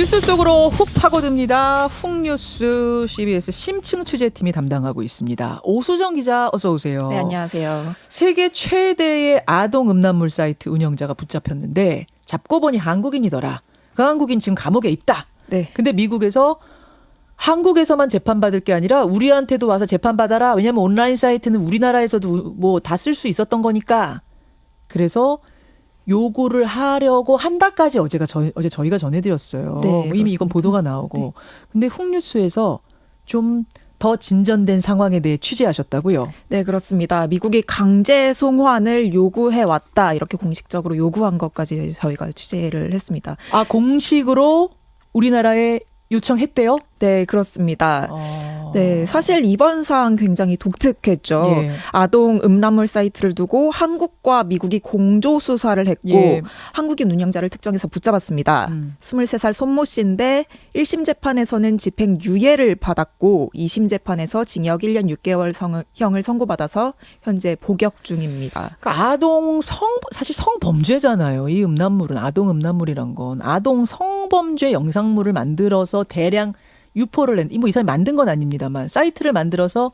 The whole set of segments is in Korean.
뉴스 속으로 훅 파고듭니다. 훅뉴스 CBS 심층 취재팀이 담당하고 있습니다. 오수정 기자 어서 오세요. 네, 안녕하세요. 세계 최대의 아동 음란물 사이트 운영자가 붙잡혔는데 잡고 보니 한국인이더라. 그 한국인 지금 감옥에 있다. 네. 근데 미국에서 한국에서만 재판받을 게 아니라 우리한테도 와서 재판받아라. 왜냐하면 온라인 사이트는 우리나라에서도 뭐 다 쓸 수 있었던 거니까. 그래서 요구를 하려고 한다까지 어제 저희가 전해드렸어요. 네, 이미 이건 그렇습니다. 보도가 나오고. 네. 근데 훅뉴스에서 좀 더 진전된 상황에 대해 취재하셨다고요? 네, 그렇습니다. 미국이 강제 송환을 요구해 왔다. 이렇게 공식적으로 요구한 것까지 저희가 취재를 했습니다. 아, 공식으로 우리나라에 요청했대요? 네, 그렇습니다. 네, 사실 이번 사안 굉장히 독특했죠. 예. 아동 음란물 사이트를 두고 한국과 미국이 공조 수사를 했고 예. 한국인 운영자를 특정해서 붙잡았습니다. 23살 손모 씨인데 1심 재판에서는 집행유예를 받았고 2심 재판에서 징역 1년 6개월 형을 선고받아서 현재 복역 중입니다. 그러니까 사실 성범죄잖아요. 이 음란물은 아동 음란물이란 건 아동 성범죄 영상물을 만들어서 대량 유포를 뭐 이 사람이 만든 건 아닙니다만 사이트를 만들어서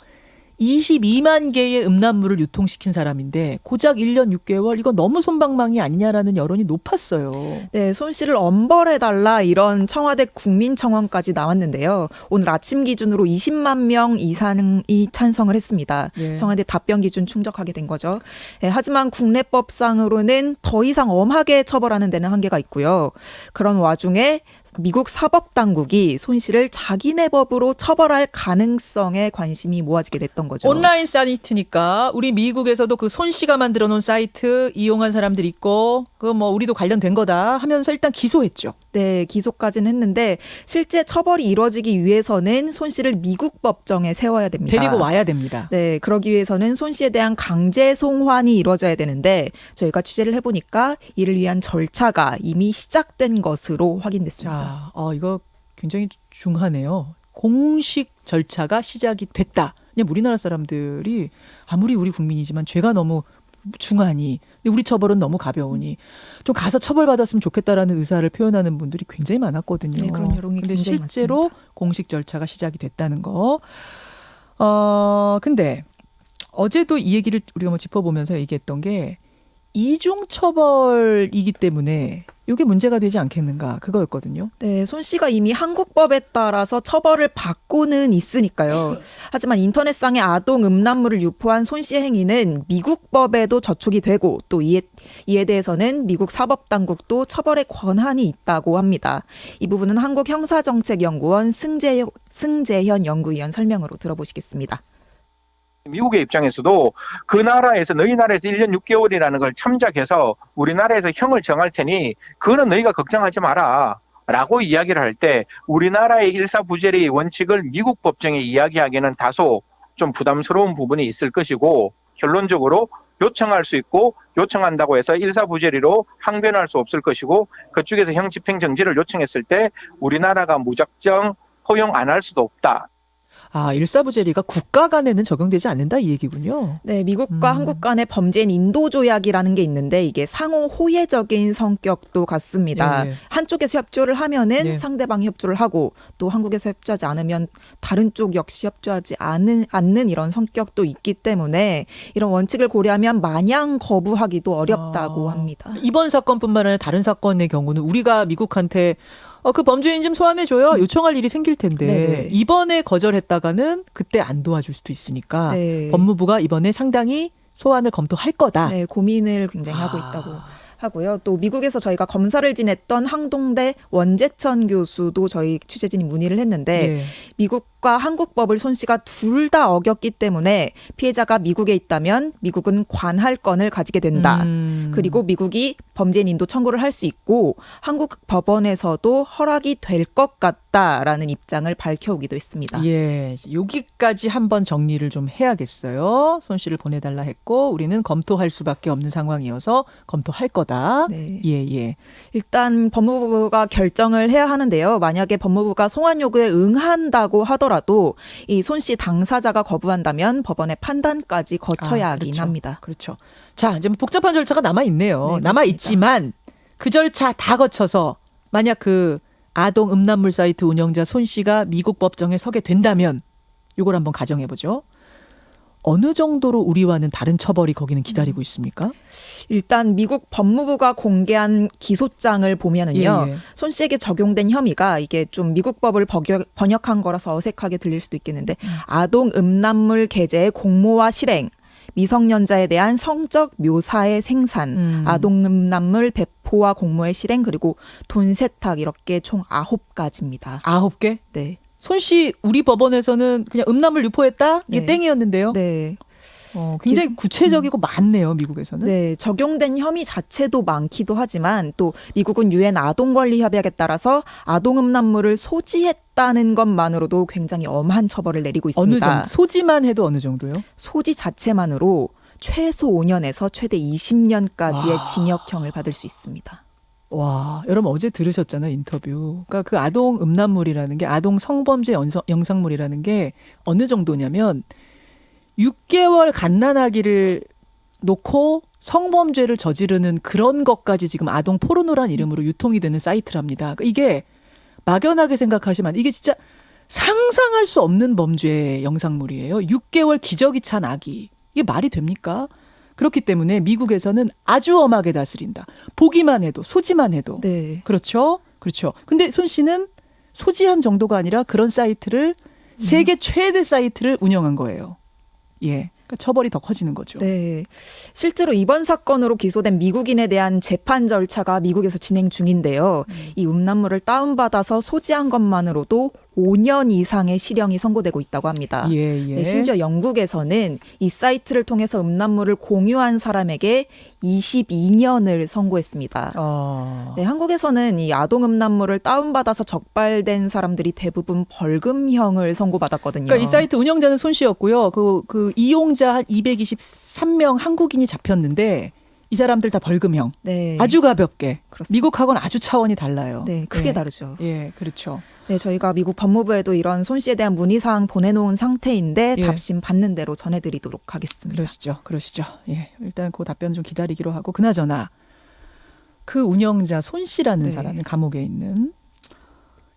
22만 개의 음란물을 유통시킨 사람인데 고작 1년 6개월 이건 너무 솜방망이 아니냐라는 여론이 높았어요. 네, 손 씨를 엄벌해달라 이런 청와대 국민청원까지 나왔는데요. 오늘 아침 기준으로 20만 명 이상이 찬성을 했습니다. 네. 청와대 답변 기준 충족하게 된 거죠. 네, 하지만 국내법상으로는 더 이상 엄하게 처벌하는 데는 한계가 있고요. 그런 와중에 미국 사법당국이 손 씨를 자기네 법으로 처벌할 가능성에 관심이 모아지게 됐던 거죠. 온라인 사이트니까 우리 미국에서도 그 손 씨가 만들어 놓은 사이트 이용한 사람들 있고 그 뭐 우리도 관련된 거다 하면서 일단 기소했죠. 네, 기소까지는 했는데 실제 처벌이 이루어지기 위해서는 손 씨를 미국 법정에 세워야 됩니다. 데리고 와야 됩니다. 네, 그러기 위해서는 손 씨에 대한 강제 송환이 이루어져야 되는데 저희가 취재를 해보니까 이를 위한 절차가 이미 시작된 것으로 확인됐습니다. 자, 이거 굉장히 중하네요. 공식 절차가 시작이 됐다. 그냥 우리나라 사람들이 아무리 우리 국민이지만 죄가 너무 중하니, 근데 우리 처벌은 너무 가벼우니 좀 가서 처벌받았으면 좋겠다라는 의사를 표현하는 분들이 굉장히 많았거든요. 네, 그런 여론이 근데 굉장히 실제로 많습니다. 공식 절차가 시작이 됐다는 거. 근데 어제도 이 얘기를 우리가 뭐 짚어보면서 얘기했던 게 이중 처벌이기 때문에 이게 문제가 되지 않겠는가 그거였거든요. 네, 손 씨가 이미 한국법에 따라서 처벌을 받고는 있으니까요. 하지만 인터넷상의 아동 음란물을 유포한 손 씨 행위는 미국 법에도 저촉이 되고 또 이에 대해서는 미국 사법당국도 처벌의 권한이 있다고 합니다. 이 부분은 한국형사정책연구원 승재현 연구위원 설명으로 들어보시겠습니다. 미국의 입장에서도 그 나라에서 너희 나라에서 1년 6개월이라는 걸 참작해서 우리나라에서 형을 정할 테니 그거는 너희가 걱정하지 마라 라고 이야기를 할 때 우리나라의 일사부재리 원칙을 미국 법정에 이야기하기에는 다소 좀 부담스러운 부분이 있을 것이고 결론적으로 요청할 수 있고 요청한다고 해서 일사부재리로 항변할 수 없을 것이고 그쪽에서 형 집행정지를 요청했을 때 우리나라가 무작정 허용 안 할 수도 없다. 아, 일사부재리가 국가 간에는 적용되지 않는다 이 얘기군요. 네, 미국과 한국 간의 범죄인 인도조약이라는 게 있는데 이게 상호 호혜적인 성격도 같습니다. 예. 한쪽에서 협조를 하면은 예. 상대방이 협조를 하고 또 한국에서 협조하지 않으면 다른 쪽 역시 협조하지 않는 이런 성격도 있기 때문에 이런 원칙을 고려하면 마냥 거부하기도 어렵다고 합니다. 이번 사건뿐만 아니라 다른 사건의 경우는 우리가 미국한테 그 범죄인 좀 소환해줘요. 요청할 일이 생길 텐데 네네. 이번에 거절했다가는 그때 안 도와줄 수도 있으니까 네. 법무부가 이번에 상당히 소환을 검토할 거다. 네, 고민을 굉장히 하고 있다고 하고요. 또 미국에서 저희가 검사를 지냈던 항동대 원재천 교수도 저희 취재진이 문의를 했는데 네. 미국과 한국법을 손 씨가 둘 다 어겼기 때문에 피해자가 미국에 있다면 미국은 관할 건을 가지게 된다. 그리고 미국이 범죄인 인도 청구를 할 수 있고 한국 법원에서도 허락이 될 것 같다라는 입장을 밝혀오기도 했습니다. 예, 여기까지 한번 정리를 좀 해야겠어요. 손 씨를 보내달라 했고 우리는 검토할 수밖에 없는 상황이어서 검토할 거다. 네. 예. 일단 법무부가 결정을 해야 하는데요. 만약에 법무부가 송환 요구에 응한다고 하더라도 이 손 씨 당사자가 거부한다면 법원의 판단까지 거쳐야 하긴 그렇죠. 합니다. 그렇죠. 자, 이제 뭐 복잡한 절차가 남아 있네요. 네, 남아 있지만 그 절차 다 거쳐서 만약 그 아동 음란물 사이트 운영자 손 씨가 미국 법정에 서게 된다면 이걸 한번 가정해 보죠. 어느 정도로 우리와는 다른 처벌이 거기는 기다리고 있습니까? 일단 미국 법무부가 공개한 기소장을 보면은요. 예, 예. 손 씨에게 적용된 혐의가 이게 좀 미국 법을 번역한 거라서 어색하게 들릴 수도 있겠는데 아동 음란물 게재의 공모와 실행, 미성년자에 대한 성적 묘사의 생산, 아동 음란물 배포와 공모의 실행, 그리고 돈 세탁 이렇게 총 9가지입니다. 9개? 네. 손 씨 우리 법원에서는 그냥 음란물 유포했다? 이게 네. 땡이었는데요. 네. 굉장히 구체적이고 많네요, 미국에서는. 네, 적용된 혐의 자체도 많기도 하지만 또 미국은 유엔 아동권리협약에 따라서 아동 음란물을 소지했다는 것만으로도 굉장히 엄한 처벌을 내리고 어느 있습니다. 정도? 소지만 해도 어느 정도요? 소지 자체만으로 최소 5년에서 최대 20년까지의 와. 징역형을 받을 수 있습니다. 와, 여러분 어제 들으셨잖아요, 인터뷰. 그러니까 그 아동 음란물이라는 게 아동 성범죄 영상물이라는 게 어느 정도냐면 6개월 갓난아기를 놓고 성범죄를 저지르는 그런 것까지 지금 아동 포르노란 이름으로 유통이 되는 사이트랍니다. 그러니까 이게 막연하게 생각하시면 이게 진짜 상상할 수 없는 범죄 영상물이에요. 6개월 기저귀 찬 아기. 이게 말이 됩니까? 그렇기 때문에 미국에서는 아주 엄하게 다스린다. 보기만 해도, 소지만 해도. 네. 그렇죠? 그렇죠. 근데 손 씨는 소지한 정도가 아니라 그런 사이트를 세계 최대 사이트를 운영한 거예요. 예. 그러니까 처벌이 더 커지는 거죠. 네. 실제로 이번 사건으로 기소된 미국인에 대한 재판 절차가 미국에서 진행 중인데요. 이 음란물을 다운받아서 소지한 것만으로도 5년 이상의 실형이 선고되고 있다고 합니다. 예, 예. 네, 심지어 영국에서는 이 사이트를 통해서 음란물을 공유한 사람에게 22년을 선고했습니다. 네, 한국에서는 이 아동 음란물을 다운받아서 적발된 사람들이 대부분 벌금형을 선고받았거든요. 그러니까 이 사이트 운영자는 손 씨였고요. 그 이용자 한 223명 한국인이 잡혔는데 이 사람들 다 벌금형. 네. 아주 가볍게. 그렇습니다. 미국하고는 아주 차원이 달라요. 네, 크게 예. 다르죠. 예, 그렇죠. 네, 저희가 미국 법무부에도 이런 손 씨에 대한 문의사항 보내놓은 상태인데 예. 답심 받는 대로 전해드리도록 하겠습니다. 그러시죠. 예, 일단 그 답변 좀 기다리기로 하고 그나저나 그 운영자 손 씨라는 네. 사람이 감옥에 있는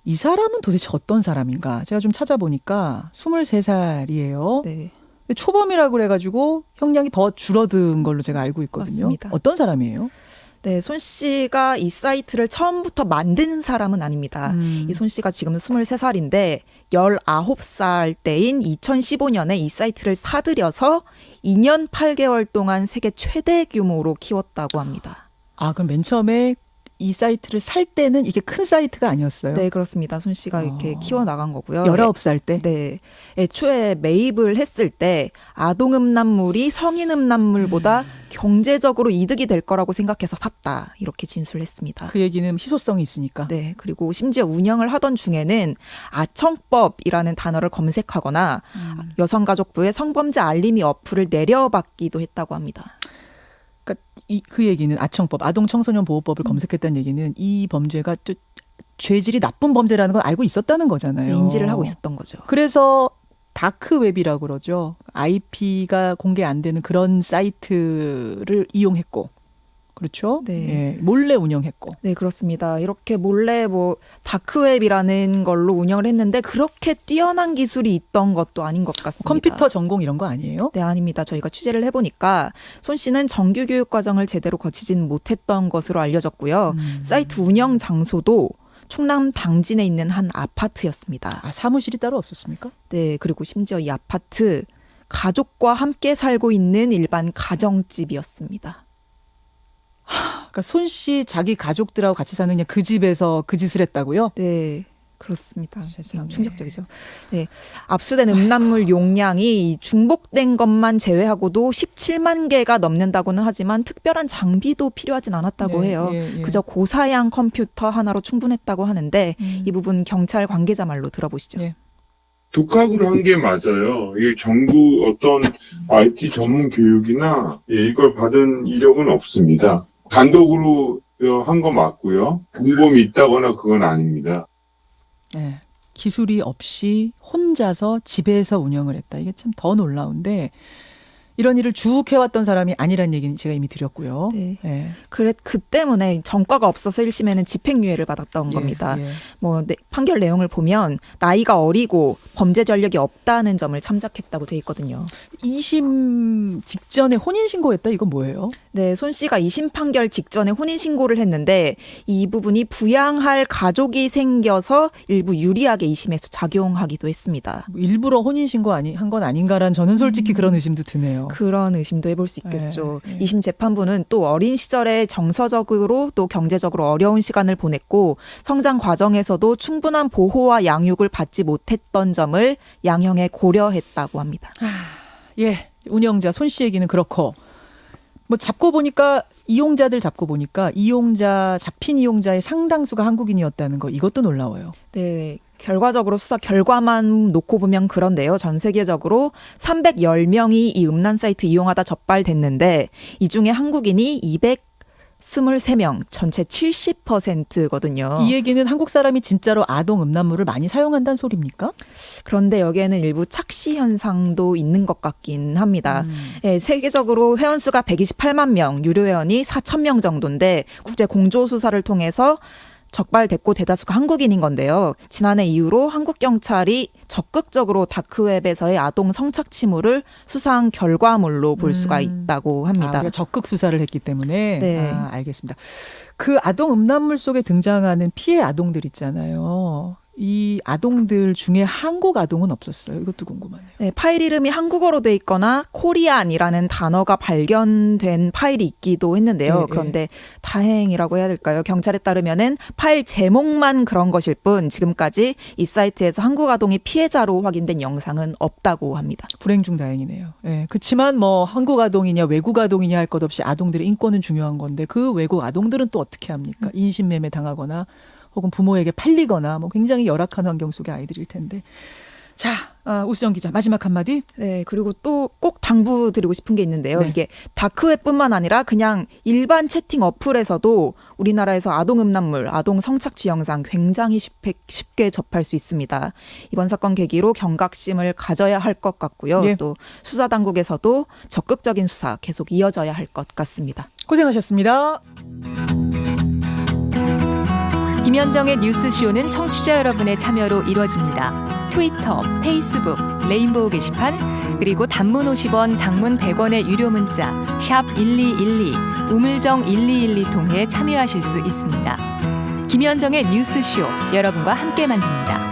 이 사람은 도대체 어떤 사람인가? 제가 좀 찾아보니까 23살이에요. 네, 초범이라고 그래가지고 형량이 더 줄어든 걸로 제가 알고 있거든요. 맞습니다. 어떤 사람이에요? 네, 손 씨가 이 사이트를 처음부터 만든 사람은 아닙니다. 이 손 씨가 지금 23살인데 19살 때인 2015년에 이 사이트를 사들여서 2년 8개월 동안 세계 최대 규모로 키웠다고 합니다. 아, 그럼 맨 처음에 이 사이트를 살 때는 이게 큰 사이트가 아니었어요? 네, 그렇습니다. 손 씨가 이렇게 키워나간 거고요. 19살 때? 네. 애초에 매입을 했을 때 아동 음란물이 성인 음란물보다 경제적으로 이득이 될 거라고 생각해서 샀다. 이렇게 진술했습니다. 그 얘기는 희소성이 있으니까. 네. 그리고 심지어 운영을 하던 중에는 아청법이라는 단어를 검색하거나 여성가족부의 성범죄 알림이 어플을 내려받기도 했다고 합니다. 그러니까 그 얘기는 아청법, 아동청소년보호법을 검색했다는 얘기는 이 범죄가 또 죄질이 나쁜 범죄라는 걸 알고 있었다는 거잖아요. 인지를 하고 있었던 거죠. 그래서 다크웹이라고 그러죠. IP가 공개 안 되는 그런 사이트를 이용했고, 그렇죠? 네. 예, 몰래 운영했고. 네, 그렇습니다. 이렇게 몰래 다크웹이라는 걸로 운영을 했는데 그렇게 뛰어난 기술이 있던 것도 아닌 것 같습니다. 컴퓨터 전공 이런 거 아니에요? 네, 아닙니다. 저희가 취재를 해보니까 손 씨는 정규 교육 과정을 제대로 거치진 못했던 것으로 알려졌고요. 사이트 운영 장소도 충남 당진에 있는 한 아파트였습니다. 아, 사무실이 따로 없었습니까? 네, 그리고 심지어 이 아파트 가족과 함께 살고 있는 일반 가정집이었습니다. 그러니까 손 씨 자기 가족들하고 같이 사는 그냥 그 집에서 그 짓을 했다고요? 네, 그렇습니다. 세상에. 충격적이죠. 네, 압수된 음란물 용량이 중복된 것만 제외하고도 17만 개가 넘는다고는 하지만 특별한 장비도 필요하진 않았다고 네, 해요. 예, 예. 그저 고사양 컴퓨터 하나로 충분했다고 하는데 이 부분 경찰 관계자 말로 들어보시죠. 예. 독학으로 한 게 맞아요. 이게 정부 어떤 IT 전문 교육이나 이걸 받은 이력은 없습니다. 단독으로 한 거 맞고요. 공범이 있다거나 그건 아닙니다. 네. 기술이 없이 혼자서 집에서 운영을 했다. 이게 참 더 놀라운데 이런 일을 쭉 해왔던 사람이 아니란 얘기는 제가 이미 드렸고요. 네. 예. 그 때문에 전과가 없어서 1심에는 집행유예를 받았던 예, 겁니다. 예. 뭐 판결 내용을 보면 나이가 어리고 범죄 전력이 없다는 점을 참작했다고 돼 있거든요. 2심 직전에 혼인신고했다? 이건 뭐예요? 네, 손 씨가 2심 판결 직전에 혼인신고를 했는데 이 부분이 부양할 가족이 생겨서 일부 유리하게 2심에서 작용하기도 했습니다. 일부러 혼인신고 한 건 아닌가란 저는 솔직히 그런 의심도 드네요. 그런 의심도 해볼 수 있겠죠. 네, 네. 2심 재판부는 또 어린 시절에 정서적으로 또 경제적으로 어려운 시간을 보냈고 성장 과정에서도 충분한 보호와 양육을 받지 못했던 점을 양형에 고려했다고 합니다. 예, 운영자 손 씨 얘기는 그렇고 뭐 이용자들 잡고 보니까 잡힌 이용자의 상당수가 한국인이었다는 거 이것도 놀라워요. 네. 결과적으로 수사 결과만 놓고 보면 그런데요. 전 세계적으로 310명이 이 음란 사이트 이용하다 적발됐는데 이 중에 한국인이 223명, 전체 70%거든요. 이 얘기는 한국 사람이 진짜로 아동 음란물을 많이 사용한다는 소리입니까? 그런데 여기에는 일부 착시 현상도 있는 것 같긴 합니다. 예, 세계적으로 회원수가 128만 명, 유료 회원이 4천 명 정도인데 국제 공조 수사를 통해서 적발됐고 대다수가 한국인인 건데요. 지난해 이후로 한국 경찰이 적극적으로 다크웹에서의 아동 성착 침울을 수사한 결과물로 볼 수가 있다고 합니다. 우리가 적극 수사를 했기 때문에 네. 알겠습니다. 그 아동 음란물 속에 등장하는 피해 아동들 있잖아요. 이 아동들 중에 한국 아동은 없었어요. 이것도 궁금하네요. 네, 파일 이름이 한국어로 돼 있거나 코리안이라는 단어가 발견된 파일이 있기도 했는데요. 네, 그런데 다행이라고 해야 될까요? 경찰에 따르면은 파일 제목만 그런 것일 뿐 지금까지 이 사이트에서 한국 아동이 피해자로 확인된 영상은 없다고 합니다. 불행 중 다행이네요. 예. 그렇지만 뭐 한국 아동이냐 외국 아동이냐 할 것 없이 아동들의 인권은 중요한 건데 그 외국 아동들은 또 어떻게 합니까? 인신매매 당하거나 혹은 부모에게 팔리거나 뭐 굉장히 열악한 환경 속의 아이들일 텐데. 자, 우수정 기자 마지막 한마디. 네, 그리고 또 꼭 당부드리고 싶은 게 있는데요. 네. 이게 다크웹뿐만 아니라 그냥 일반 채팅 어플에서도 우리나라에서 아동 음란물, 아동 성착취 영상 굉장히 쉽게 접할 수 있습니다. 이번 사건 계기로 경각심을 가져야 할 것 같고요. 예. 또 수사 당국에서도 적극적인 수사 계속 이어져야 할 것 같습니다. 고생하셨습니다. 김현정의 뉴스쇼는 청취자 여러분의 참여로 이루어집니다. 트위터, 페이스북, 레인보우 게시판, 그리고 단문 50원, 장문 100원의 유료 문자 샵 1212, 우물정 1212 통해 참여하실 수 있습니다. 김현정의 뉴스쇼, 여러분과 함께 만듭니다.